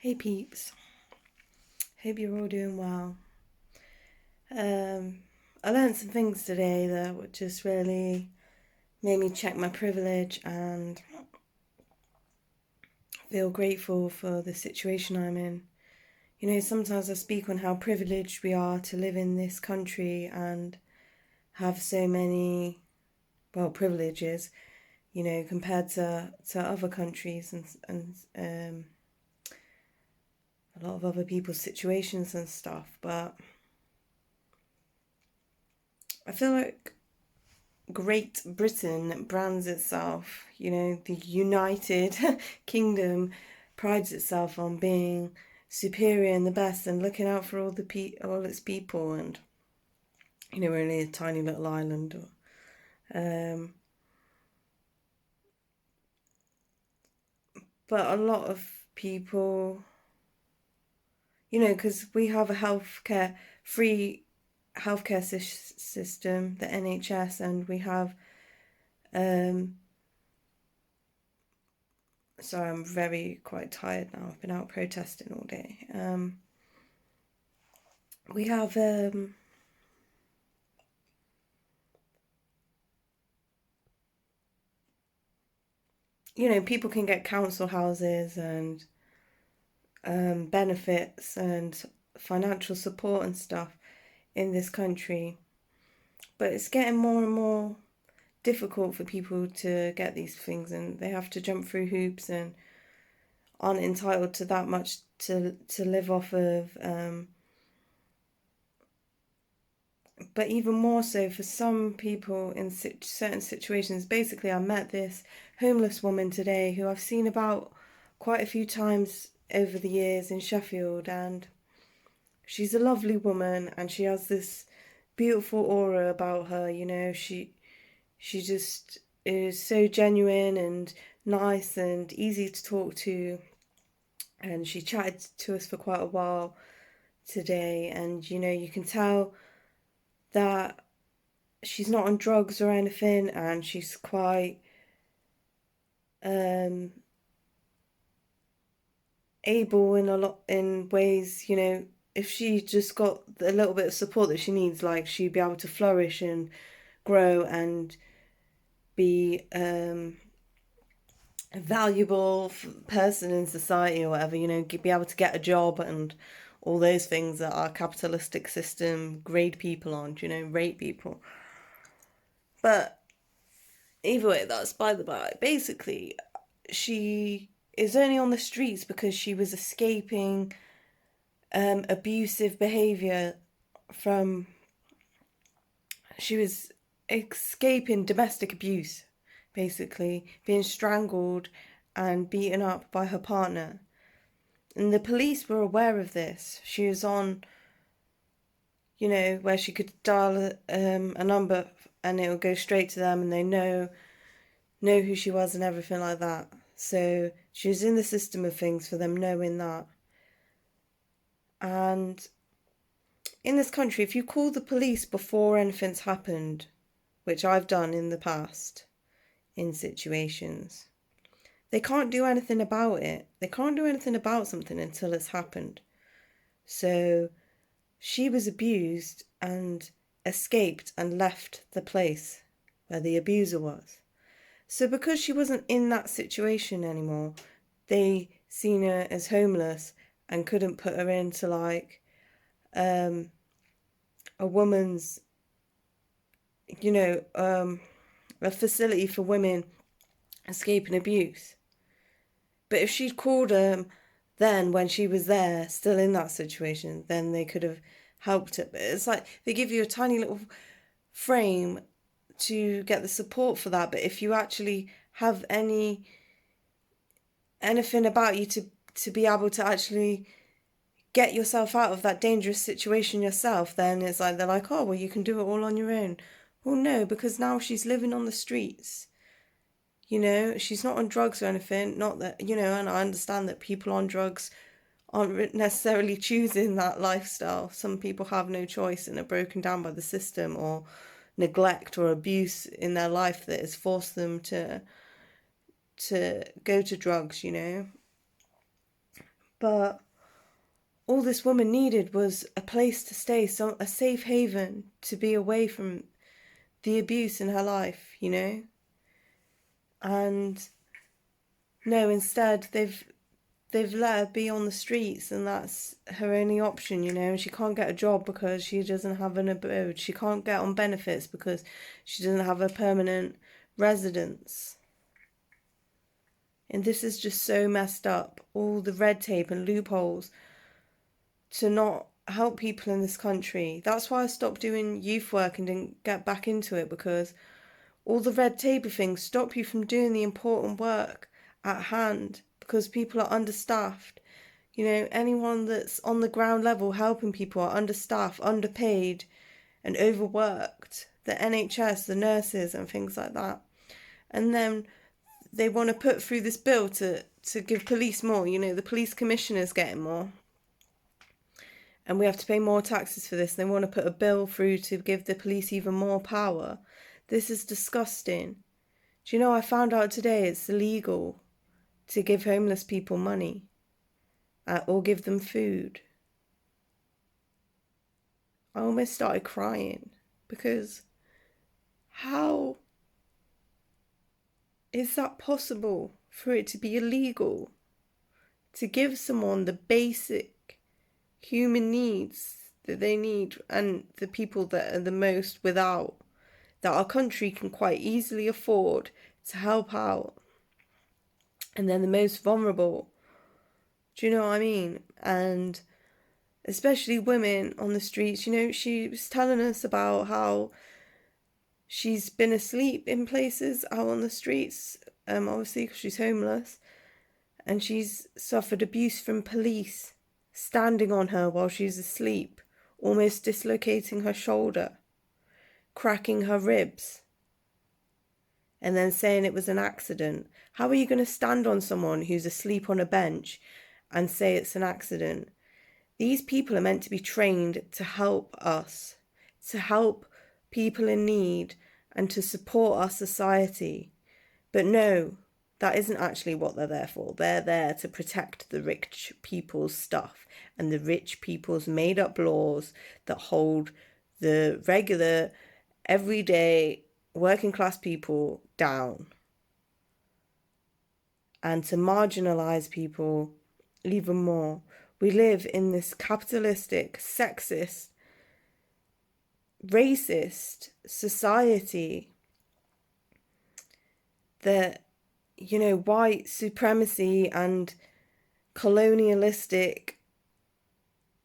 Hey peeps, hope you're all doing well. I learned some things today that would just really made me check my privilege and feel grateful for the situation I'm in. You know, sometimes I speak on how privileged we are to live in this country and have so many, privileges, you know, compared to other countries and a lot of other people's situations and stuff. But I feel like Great Britain brands itself, you know, the United Kingdom prides itself on being superior and the best and looking out for all its people, and you know, we're only a tiny little island. Um, but a lot of people, you know, because we have a free healthcare system, the NHS, and we have um, sorry, I'm quite tired now. I've been out protesting all day. We have, you know, people can get council houses and benefits and financial support and stuff in this country. But it's getting more and more difficult for people to get these things, and they have to jump through hoops and aren't entitled to that much to live off of. But even more so for some people in certain situations. Basically, I met this homeless woman today who I've seen about quite a few times over the years in Sheffield, and she's a lovely woman and she has this beautiful aura about her. You know, she just is so genuine and nice and easy to talk to, and she chatted to us for quite a while today, and you know, you can tell that she's not on drugs or anything, and she's quite um, able in ways. You know, if she just got a little bit of support that she needs, like she'd be able to flourish and grow and be a valuable person in society or whatever. You know, be able to get a job and all those things that our capitalistic system grade people on. You know, rate people. But either way, that's by the by. Basically, she is only on the streets because she was escaping abusive behaviour from. She was escaping domestic abuse, basically, being strangled and beaten up by her partner. And the police were aware of this. She was on, you know, where she could dial a number and it would go straight to them, and they know who she was and everything like that. So she was in the system of things for them knowing that. And in this country, if you call the police before anything's happened, which I've done in the past in situations, they can't do anything about it. They can't do anything about something until it's happened. So she was abused and escaped and left the place where the abuser was. So because she wasn't in that situation anymore, they seen her as homeless and couldn't put her into like a woman's, you know, a facility for women escaping abuse. But if she'd called them then when she was there, still in that situation, then they could have helped it. But it's like they give you a tiny little frame to get the support for that. But if you actually have anything about you to be able to actually get yourself out of that dangerous situation yourself, then it's like they're like, oh, well, you can do it all on your own. Well, no, because now she's living on the streets. You know, she's not on drugs or anything. Not that, you know, and I understand that people on drugs aren't necessarily choosing that lifestyle. Some people have no choice and are broken down by the system or neglect or abuse in their life that has forced them to go to drugs, you know. But all this woman needed was a place to stay, so a safe haven to be away from the abuse in her life, you know? And no, instead they've let her be on the streets, and that's her only option, you know. And she can't get a job because she doesn't have an abode. She can't get on benefits because she doesn't have a permanent residence. And this is just so messed up. All the red tape and loopholes to not help people in this country. That's why I stopped doing youth work and didn't get back into it, because all the red tape things stop you from doing the important work at hand, because people are understaffed. You know, anyone that's on the ground level helping people are understaffed, underpaid, and overworked. The NHS, the nurses, and things like that. And then they want to put through this bill to give police more. You know, the police commissioner's getting more. And we have to pay more taxes for this. They want to put a bill through to give the police even more power. This is disgusting. Do you know, I found out today it's illegal to give homeless people money or give them food. I almost started crying, because how is that possible for it to be illegal to give someone the basic human needs that they need, and the people that are the most without, that our country can quite easily afford to help out, and they're the most vulnerable. Do you know what I mean? And especially women on the streets. You know, she was telling us about how she's been asleep in places out on the streets, obviously because she's homeless, and she's suffered abuse from police standing on her while she's asleep, almost dislocating her shoulder, cracking her ribs, and then saying it was an accident. How are you going to stand on someone who's asleep on a bench and say it's an accident? These people are meant to be trained to help us, to help people in need, and to support our society. But no, that isn't actually what they're there for. They're there to protect the rich people's stuff and the rich people's made-up laws that hold the regular, everyday, working-class people down, and to marginalise people even more. We live in this capitalistic, sexist, racist society that, you know, white supremacy and colonialistic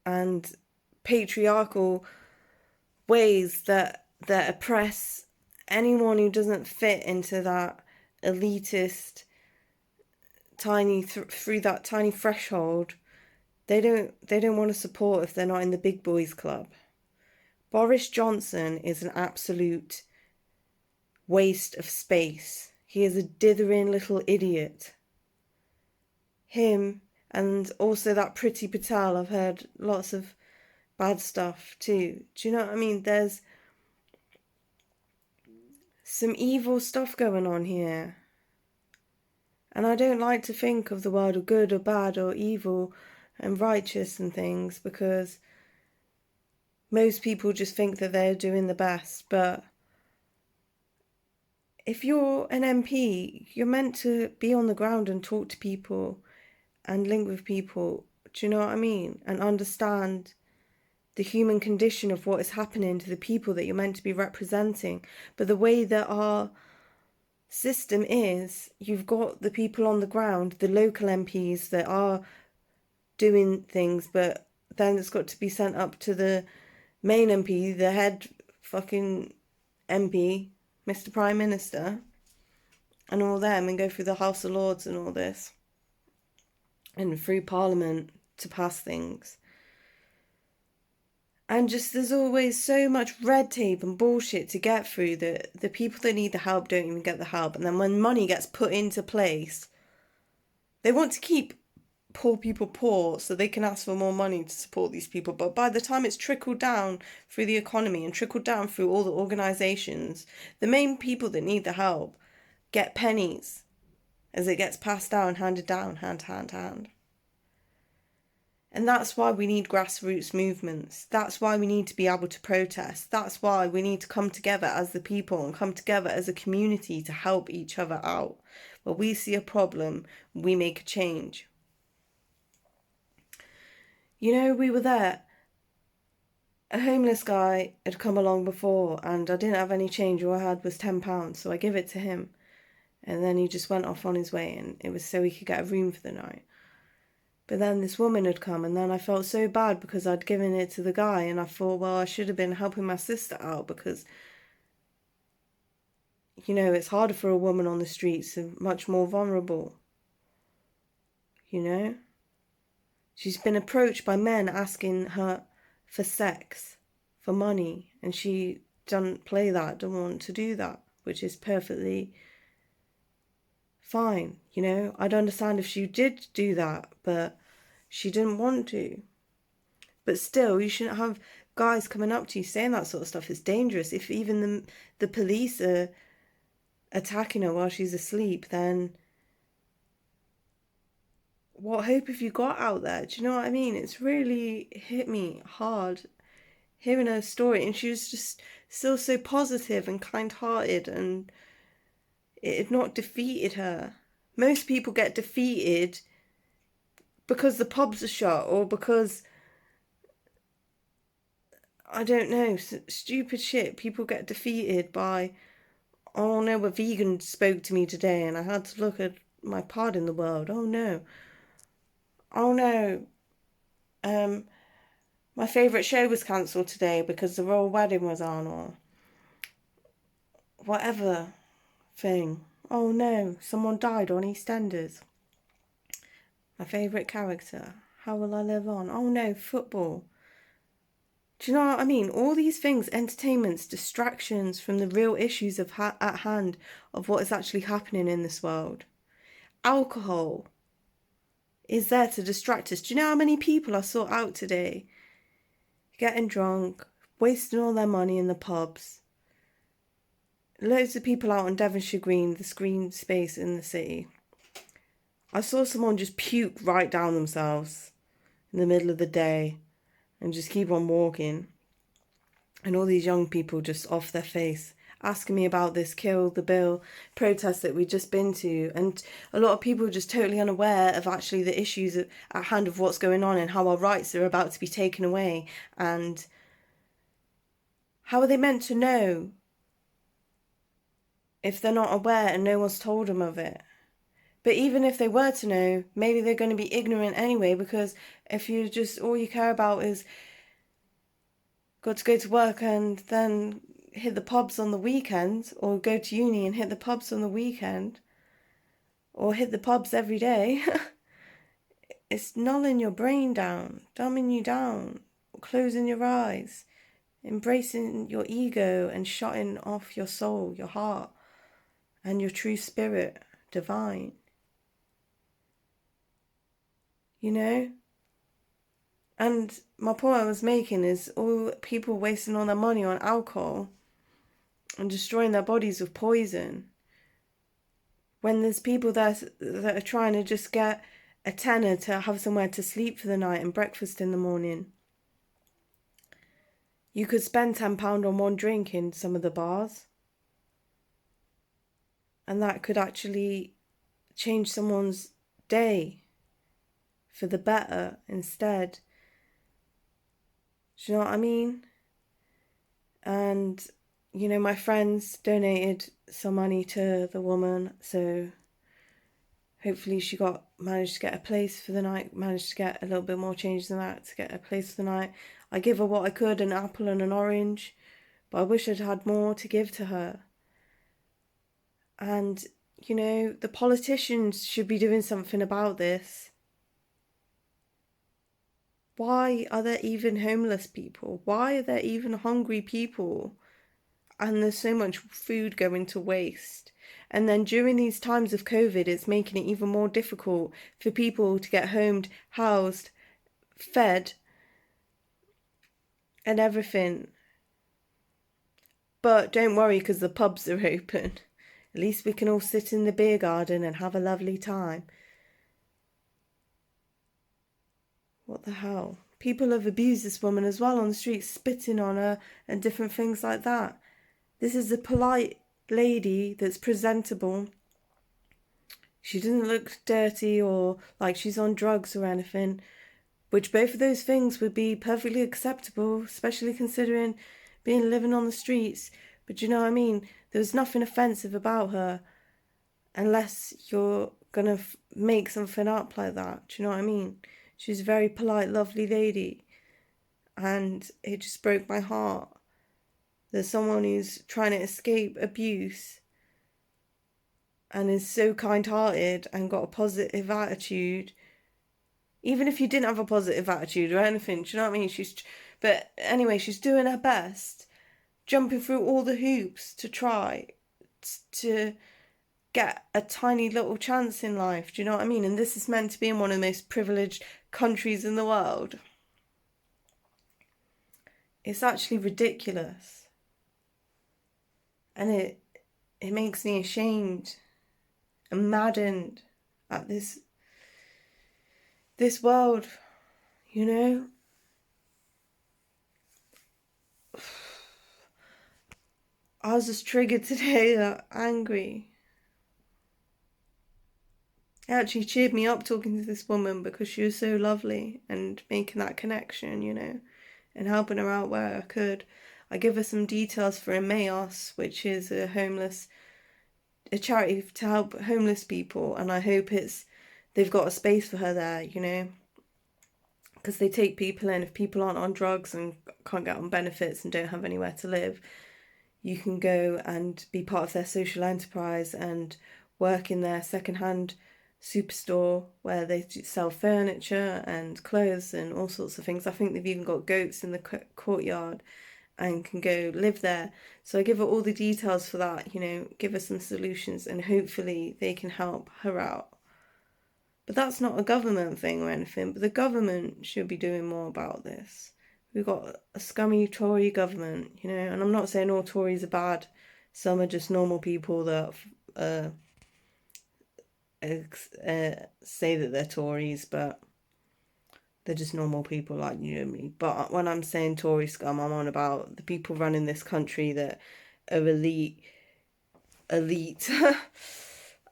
and patriarchal ways that oppress anyone who doesn't fit into that elitist through that tiny threshold. They don't want to support if they're not in the big boys club. Boris Johnson is an absolute waste of space. He is a dithering little idiot. Him, and also that Priti Patel, I've heard lots of bad stuff too. Do you know what I mean? There's some evil stuff going on here. And I don't like to think of the world of good or bad or evil and righteous and things, because most people just think that they're doing the best. But if you're an MP, you're meant to be on the ground and talk to people and link with people. Do you know what I mean? And understand the human condition of what is happening to the people that you're meant to be representing. But the way that our system is, you've got the people on the ground, the local MPs that are doing things, but then it's got to be sent up to the main MP, the head fucking MP, Mr. Prime Minister, and all them, and go through the House of Lords and all this, and through Parliament to pass things. And just, there's always so much red tape and bullshit to get through that the people that need the help don't even get the help. And then when money gets put into place, they want to keep poor people poor so they can ask for more money to support these people. But by the time it's trickled down through the economy and trickled down through all the organisations, the main people that need the help get pennies as it gets passed down, handed down, hand to hand to hand. And that's why we need grassroots movements. That's why we need to be able to protest. That's why we need to come together as the people and come together as a community to help each other out. When we see a problem, we make a change. You know, we were there. A homeless guy had come along before and I didn't have any change. All I had was £10, so I give it to him. And then he just went off on his way, and it was so he could get a room for the night. But then this woman had come, and then I felt so bad because I'd given it to the guy, and I thought, well, I should have been helping my sister out because, you know, it's harder for a woman on the streets and much more vulnerable. You know? She's been approached by men asking her for sex, for money, and she doesn't play that, doesn't want to do that, which is perfectly fine. You know, I'd understand if she did do that, but she didn't want to. But still, you shouldn't have guys coming up to you saying that sort of stuff. It's dangerous. If even the police are attacking her while she's asleep, then what hope have you got out there? Do you know what I mean? It's really hit me hard hearing her story, and she was just still so positive and kind-hearted, and it had not defeated her. Most people get defeated because the pubs are shut, or because, I don't know, stupid shit. People get defeated by, oh no, a vegan spoke to me today and I had to look at my part in the world. Oh no. Oh no. My favourite show was cancelled today because the royal wedding was on, or whatever thing. Oh no, someone died on EastEnders. My favourite character. How will I live on? Oh no, football. Do you know what I mean? All these things, entertainments, distractions from the real issues at hand of what is actually happening in this world. Alcohol is there to distract us. Do you know how many people I saw out today getting drunk, wasting all their money in the pubs? Loads of people out on Devonshire Green, the green space in the city. I saw someone just puke right down themselves in the middle of the day and just keep on walking. And all these young people just off their face asking me about this Kill the Bill protest that we'd just been to. And a lot of people are just totally unaware of actually the issues at hand of what's going on and how our rights are about to be taken away. And how are they meant to know if they're not aware and no one's told them of it? But even if they were to know, maybe they're going to be ignorant anyway, because if you just, all you care about is got to go to work and then hit the pubs on the weekend, or go to uni and hit the pubs on the weekend, or hit the pubs every day, it's nulling your brain down, dumbing you down, closing your eyes, embracing your ego and shutting off your soul, your heart, and your true spirit, divine. You know? And my point I was making is all people wasting all their money on alcohol and destroying their bodies with poison, when there's people there that are trying to just get a tenner to have somewhere to sleep for the night and breakfast in the morning. You could spend £10 on one drink in some of the bars, and that could actually change someone's day for the better instead. Do you know what I mean? And, you know, my friends donated some money to the woman, so hopefully she managed to get a place for the night, managed to get a little bit more change than that to get a place for the night. I give her what I could, an apple and an orange, but I wish I'd had more to give to her. And, you know, the politicians should be doing something about this. Why are there even homeless people? Why are there even hungry people? And there's so much food going to waste. And then during these times of COVID, it's making it even more difficult for people to get homed, housed, fed, and everything. But don't worry, because the pubs are open. At least we can all sit in the beer garden and have a lovely time. What the hell? People have abused this woman as well on the street, spitting on her and different things like that. This is a polite lady that's presentable. She doesn't look dirty or like she's on drugs or anything, which both of those things would be perfectly acceptable, especially considering being living on the streets. But you know what I mean? There was nothing offensive about her unless you're gonna make something up like that. Do you know what I mean? She's a very polite, lovely lady. And it just broke my heart. There's someone who's trying to escape abuse and is so kind-hearted and got a positive attitude. Even if you didn't have a positive attitude or anything, do you know what I mean? But anyway, she's doing her best, jumping through all the hoops to try to get a tiny little chance in life. Do you know what I mean? And this is meant to be in one of the most privileged countries in the world. It's actually ridiculous. And it makes me ashamed and maddened at this world, you know? I was just triggered today, angry. It actually cheered me up talking to this woman because she was so lovely and making that connection, you know, and helping her out where I could. I give her some details for Emmaus, which is a charity to help homeless people, and I hope they've got a space for her there, you know, because they take people in. If people aren't on drugs and can't get on benefits and don't have anywhere to live, you can go and be part of their social enterprise and work in their second-hand superstore where they sell furniture and clothes and all sorts of things. I think they've even got goats in the courtyard and can go live there. So I give her all the details for that, you know, give her some solutions, and hopefully they can help her out. But that's not a government thing or anything, but the government should be doing more about this. We've got a scummy Tory government, you know, and I'm not saying all Tories are bad. Some are just normal people that say that they're Tories, but they're just normal people like you and me. But when I'm saying Tory scum, I'm on about the people running this country that are elite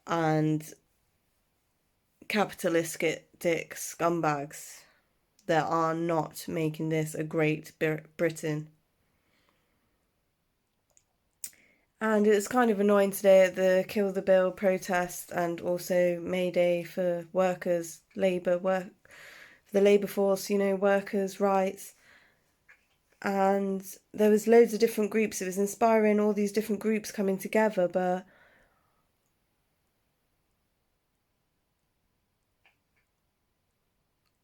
and capitalistic scumbags that are not making this a great Britain. And it's kind of annoying today at the Kill the Bill protest and also May Day for workers, for the labour force, you know, workers' rights. And there was loads of different groups. It was inspiring, all these different groups coming together, but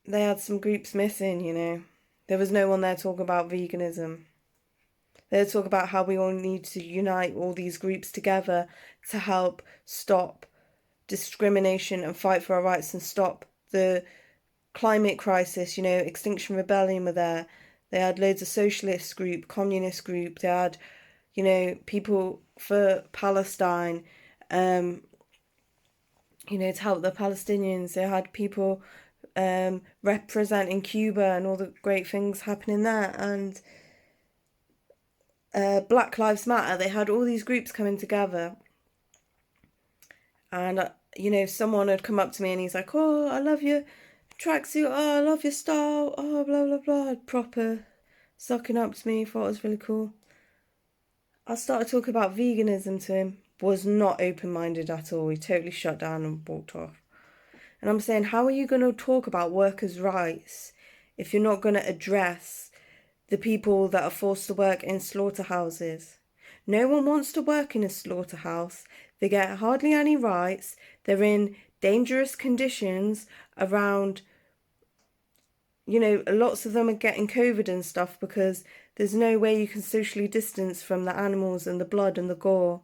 they had some groups missing, you know. There was no one there talking about veganism. They talk about how we all need to unite all these groups together to help stop discrimination and fight for our rights and stop the climate crisis. You know, Extinction Rebellion were there. They had loads of socialist group, communist group. They had, you know, people for Palestine, you know, to help the Palestinians. They had people representing Cuba and all the great things happening there. And Black Lives Matter, they had all these groups coming together. And, you know, someone had come up to me and he's like, oh, I love your tracksuit, oh, I love your style, oh, blah, blah, blah. Proper sucking up to me, thought it was really cool. I started talking about veganism to him, was not open-minded at all. He totally shut down and walked off. And I'm saying, how are you going to talk about workers' rights if you're not going to address the people that are forced to work in slaughterhouses? No one wants to work in a slaughterhouse. They get hardly any rights. They're in dangerous conditions around, you know, lots of them are getting COVID and stuff because there's no way you can socially distance from the animals and the blood and the gore.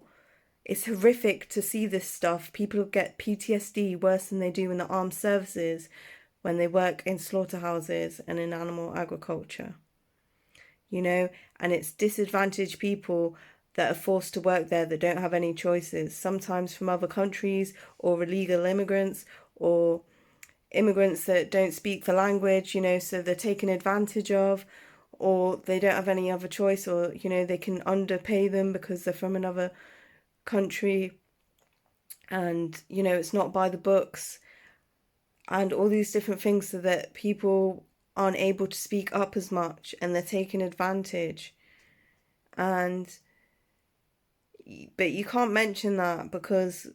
It's horrific to see this stuff. People get PTSD worse than they do in the armed services when they work in slaughterhouses and in animal agriculture. You know, and it's disadvantaged people that are forced to work there that don't have any choices, sometimes from other countries or illegal immigrants or immigrants that don't speak the language, so they're taken advantage of, or they don't have any other choice, or, they can underpay them because they're from another country, and, it's not by the books, and all these different things, so that people aren't able to speak up as much and they're taken advantage. But you can't mention that because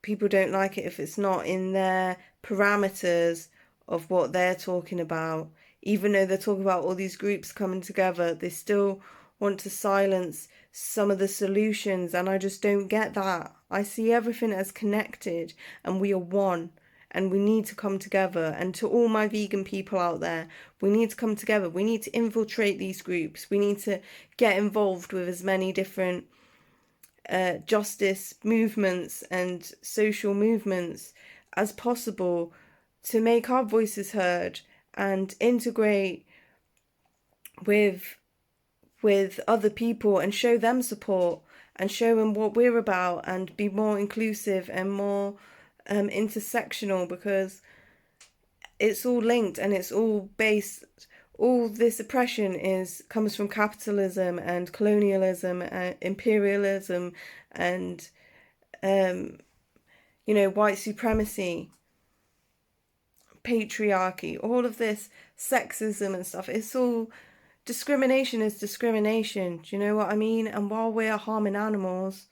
people don't like it if it's not in their parameters of what they're talking about. Even though they're talking about all these groups coming together, they still want to silence some of the solutions, and I just don't get that. I see everything as connected, and we are one, and we need to come together. And to all my vegan people out there, we need to come together. We need to infiltrate these groups. We need to get involved with as many different justice movements and social movements as possible to make our voices heard and integrate with other people and show them support and show them what we're about and be more inclusive and more intersectional, because it's all linked and it's all based. All this oppression comes from capitalism and colonialism and imperialism and white supremacy, patriarchy, all of this sexism and stuff. It's all discrimination is discrimination. Do you know what I mean? And while we're harming animals,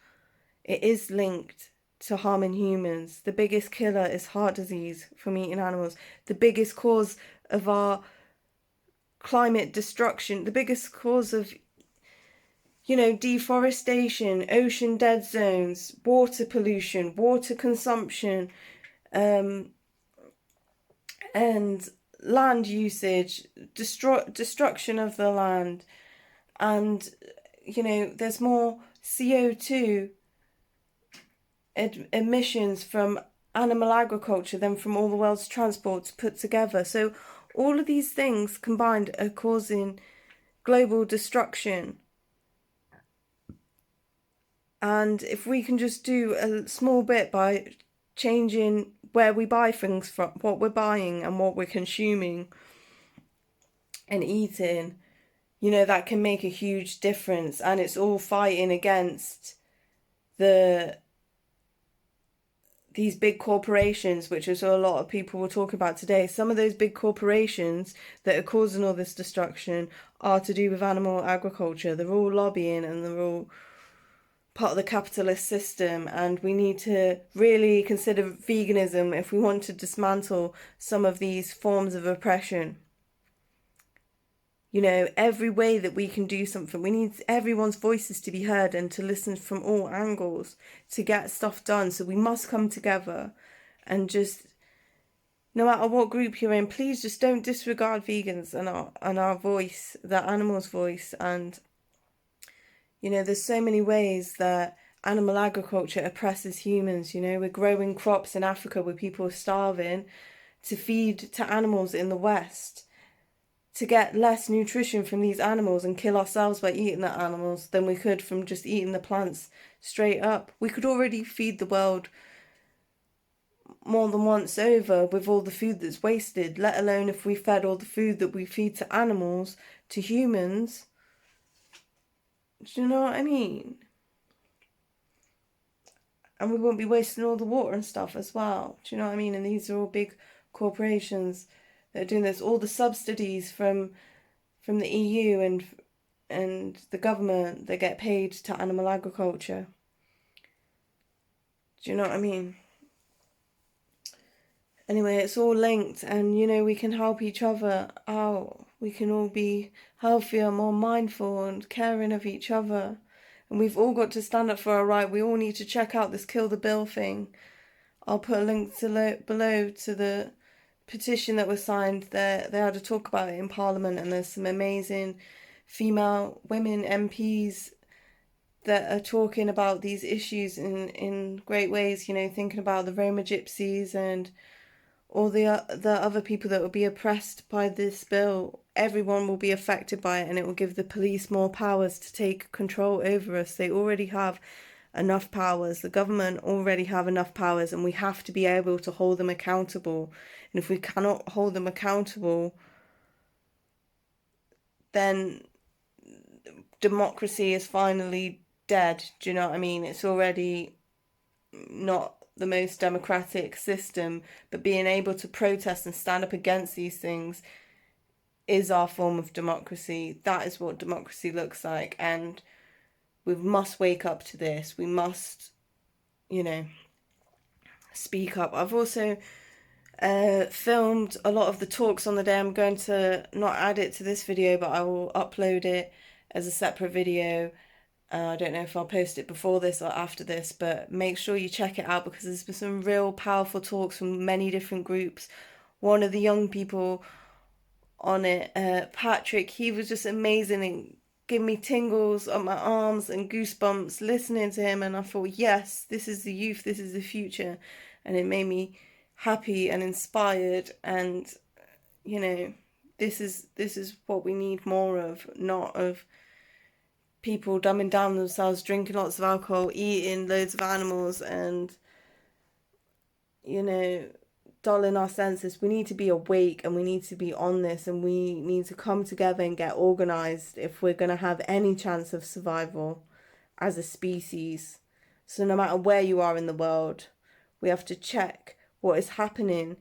it is linked to harming humans. The biggest killer is heart disease from eating animals. The biggest cause of our climate destruction, the biggest cause of, deforestation, ocean dead zones, water pollution, water consumption, and land usage, destruction of the land. And, there's more CO2 emissions from animal agriculture than from all the world's transports put together. So all of these things combined are causing global destruction. And if we can just do a small bit by changing where we buy things from, what we're buying and what we're consuming and eating, that can make a huge difference. And it's all fighting against these big corporations, which is what a lot of people will talk about today. Some of those big corporations that are causing all this destruction are to do with animal agriculture. They're all lobbying and they're all part of the capitalist system, and we need to really consider veganism if we want to dismantle some of these forms of oppression. Every way that we can do something, we need everyone's voices to be heard and to listen from all angles to get stuff done. So we must come together and just, no matter what group you're in, please just don't disregard vegans and our voice, the animals' voice. And, there's so many ways that animal agriculture oppresses humans. We're growing crops in Africa where people are starving to feed to animals in the West, to get less nutrition from these animals and kill ourselves by eating the animals than we could from just eating the plants straight up. We could already feed the world more than once over with all the food that's wasted, let alone if we fed all the food that we feed to animals to humans. Do you know what I mean? And we won't be wasting all the water and stuff as well. Do you know what I mean? And these are all big corporations that are doing this. All the subsidies from the EU and the government that get paid to animal agriculture. Do you know what I mean? Anyway, it's all linked, and we can help each other out. We can all be healthier, more mindful and caring of each other. And we've all got to stand up for our right. We all need to check out this Kill the Bill thing. I'll put a link below to the petition that was signed. They had to talk about it in Parliament, and there's some amazing female women MPs that are talking about these issues in great ways, thinking about the Roma gypsies and all the other people that will be oppressed by this bill. Everyone will be affected by it, and it will give the police more powers to take control over us. They already have enough powers. The government already have enough powers, and we have to be able to hold them accountable. And if we cannot hold them accountable, then democracy is finally dead. Do you know what I mean? It's already not the most democratic system, but being able to protest and stand up against these things is our form of democracy. That is what democracy looks like, and we must wake up to this. We must, speak up. I've also filmed a lot of the talks on the day. I'm going to not add it to this video, but I will upload it as a separate video. I don't know if I'll post it before this or after this, but make sure you check it out because there's been some real powerful talks from many different groups. One of the young people on it, Patrick, he was just amazing and gave me tingles on my arms and goosebumps listening to him, and I thought, yes, this is the youth, this is the future, and it made me happy and inspired. And this is what we need more of, not of people dumbing down themselves, drinking lots of alcohol, eating loads of animals, and dulling our senses. We need to be awake, and we need to be on this, and we need to come together and get organized if we're going to have any chance of survival as a species. So no matter where you are in the world, we have to check what is happening,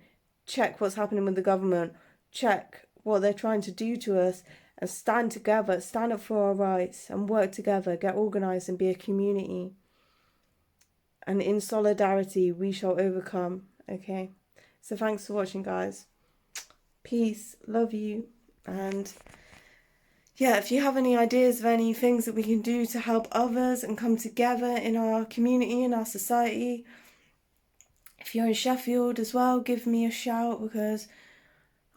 check what's happening with the government, check what they're trying to do to us, and stand together, stand up for our rights, and work together, get organized and be a community. And in solidarity, we shall overcome, okay? So thanks for watching, guys. Peace, love you, and yeah, if you have any ideas of any things that we can do to help others and come together in our community, in our society, if you're in Sheffield as well, give me a shout, because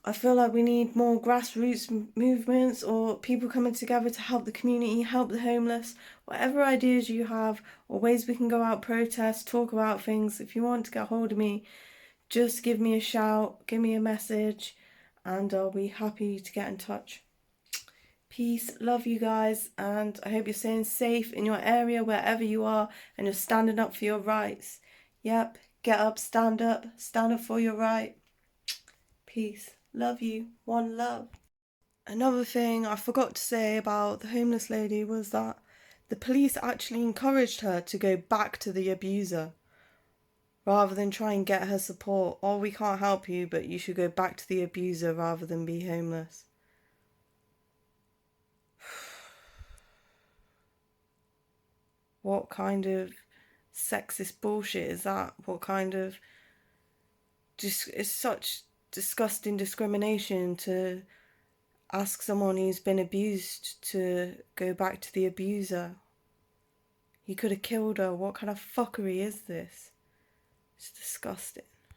I feel like we need more grassroots movements or people coming together to help the community, help the homeless. Whatever ideas you have or ways we can go out, protest, talk about things, if you want to get hold of me, just give me a shout, give me a message, and I'll be happy to get in touch. Peace, love you guys, and I hope you're staying safe in your area, wherever you are, and you're standing up for your rights. Yep, get up for your right. Peace. Love you. One love. Another thing I forgot to say about the homeless lady was that the police actually encouraged her to go back to the abuser rather than try and get her support. Oh, we can't help you, but you should go back to the abuser rather than be homeless. What kind of sexist bullshit is that? What kind of... it's such disgusting discrimination to ask someone who's been abused to go back to the abuser. He could have killed her. What kind of fuckery is this? It's disgusting.